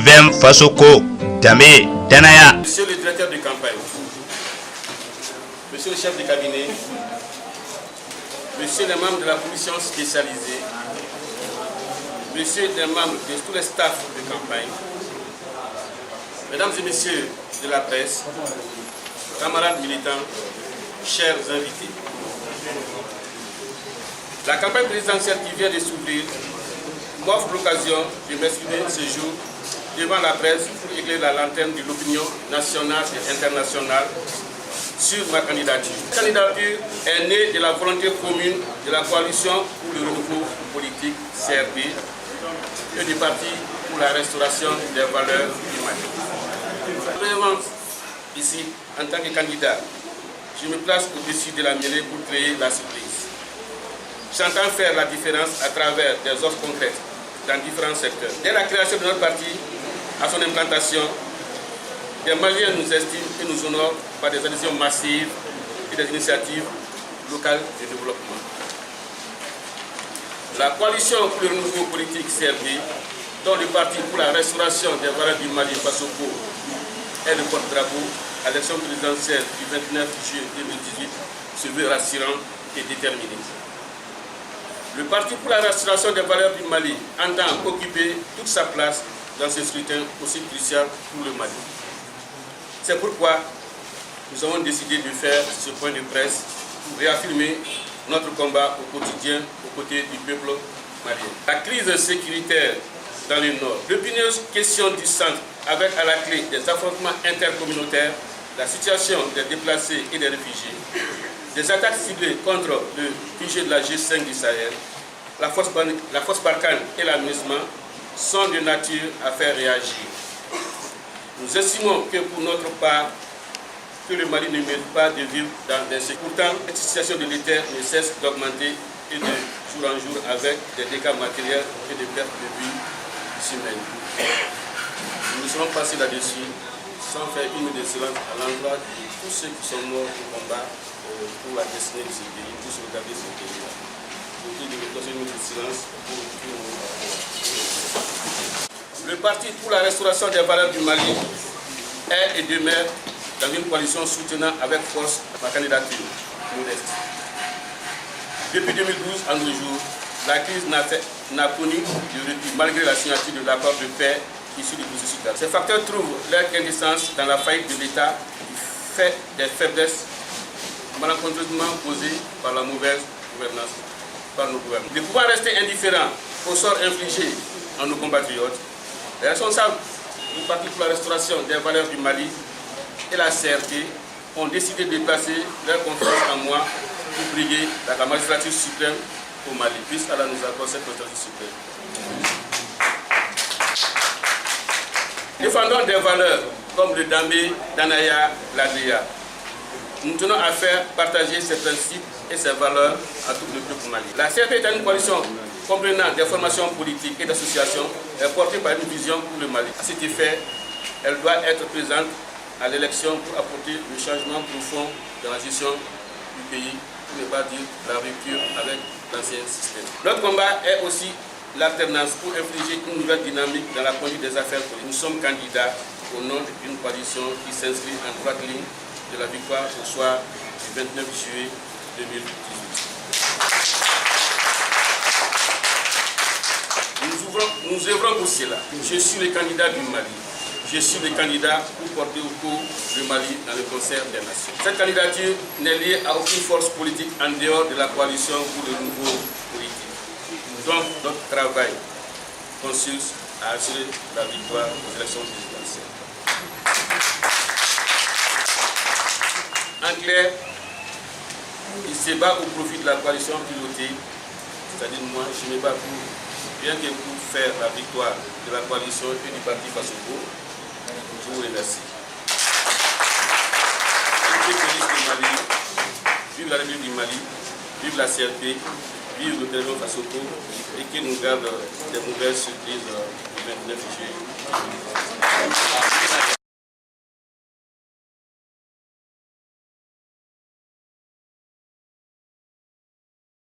Vem Fasoko, Dame Danaya. Monsieur le directeur de campagne, monsieur le chef de cabinet, monsieur les membres de la commission spécialisée, monsieur les membres de tous les staffs de campagne, mesdames et messieurs de la presse, camarades militants, chers invités. La campagne présidentielle qui vient de s'ouvrir m'offre l'occasion de m'exprimer ce jour devant la presse pour éclairer la lanterne de l'opinion nationale et internationale sur ma candidature. Cette candidature est née de la volonté commune de la coalition pour le renouveau politique CRP et du parti pour la restauration des valeurs du Mali. Je me présente ici en tant que candidat. Je me place au-dessus de la mêlée pour créer la surprise. J'entends faire la différence à travers des offres concrètes dans différents secteurs. Dès la création de notre parti, à son implantation, les Maliens nous estiment et nous honorent par des adhésions massives et des initiatives locales de développement. La coalition pour le renouveau politique CRP, dont le parti pour la restauration des valeurs du Mali, Fasoko, est le porte-drapeau à l'élection présidentielle du 29 juillet 2018, se veut rassurant et déterminé. Le parti pour la restauration des valeurs du Mali entend occuper toute sa place dans ce scrutin aussi crucial pour le Mali. C'est pourquoi nous avons décidé de faire ce point de presse pour réaffirmer notre combat au quotidien aux côtés du peuple malien. La crise sécuritaire dans le Nord, l'épineuse question du centre avec à la clé des affrontements intercommunautaires, la situation des déplacés et des réfugiés, des attaques ciblées contre le QG de la G5 du Sahel, la force Barkhane et l'aménagement sont de nature à faire réagir. Nous estimons que pour notre part, que le Mali ne mérite pas de vivre dans des sécurités. Pourtant, cette situation de l'État ne cesse d'augmenter et de jour en jour avec des dégâts matériels et des pertes de vie humaines. Nous serons passés là-dessus sans faire une minute de silence à l'endroit de tous ceux qui sont morts au combat pour la destinée de ce pays, pour sauvegarder ce pays-là. Je vous prie de me poser une minute de silence pour tout le monde. Le parti pour la restauration des valeurs du Mali est et demeure dans une coalition soutenant avec force ma candidature modeste. Depuis 2012 à nos jours, la crise n'a connu de répit malgré la signature de l'accord de paix issu du processus d'Arusha. Ces facteurs trouvent leur quintessence dans la faillite de l'État du fait des faiblesses malencontreusement causées par la mauvaise gouvernance par nos gouvernements. De pouvoir rester indifférents au sort infligé à nos compatriotes, les responsables du Parti pour la restauration des valeurs du Mali et la CRP ont décidé de placer leur confiance en moi pour briguer la magistrature suprême au Mali. Puisse Allah nous accorder cette magistrature suprême. Défendons des valeurs comme le Dambé, Danaya, l'Adria. Nous tenons à faire partager ces principes et ces valeurs à tout le peuple malien. La CRP est une coalition comprenant des formations politiques et d'associations portée par une vision pour le Mali. À cet effet, elle doit être présente à l'élection pour apporter le changement profond dans la gestion du pays, pour ne pas dire la rupture avec l'ancien système. Notre combat est aussi l'alternance pour infliger une nouvelle dynamique dans la conduite des affaires politiques. Nous sommes candidats au nom d'une coalition qui s'inscrit en droite ligne de la victoire au soir du 29 juillet 2018. Nous œuvrons pour cela. Je suis le candidat du Mali. Je suis le candidat pour porter au cou le Mali dans le concert des nations. Cette candidature n'est liée à aucune force politique en dehors de la coalition pour le nouveau politique. Donc, notre travail consiste à assurer la victoire aux élections présidentielles. En clair, il se bat au profit de la coalition pilotée, c'est-à-dire moi, je me bats pour, bien que pour faire la victoire de la coalition et du parti Fasoko. Je vous remercie. Vive la République du Mali, vive la CRP, vive le président Fasoko et qu'il nous garde des mauvaises surprises le 29 juillet.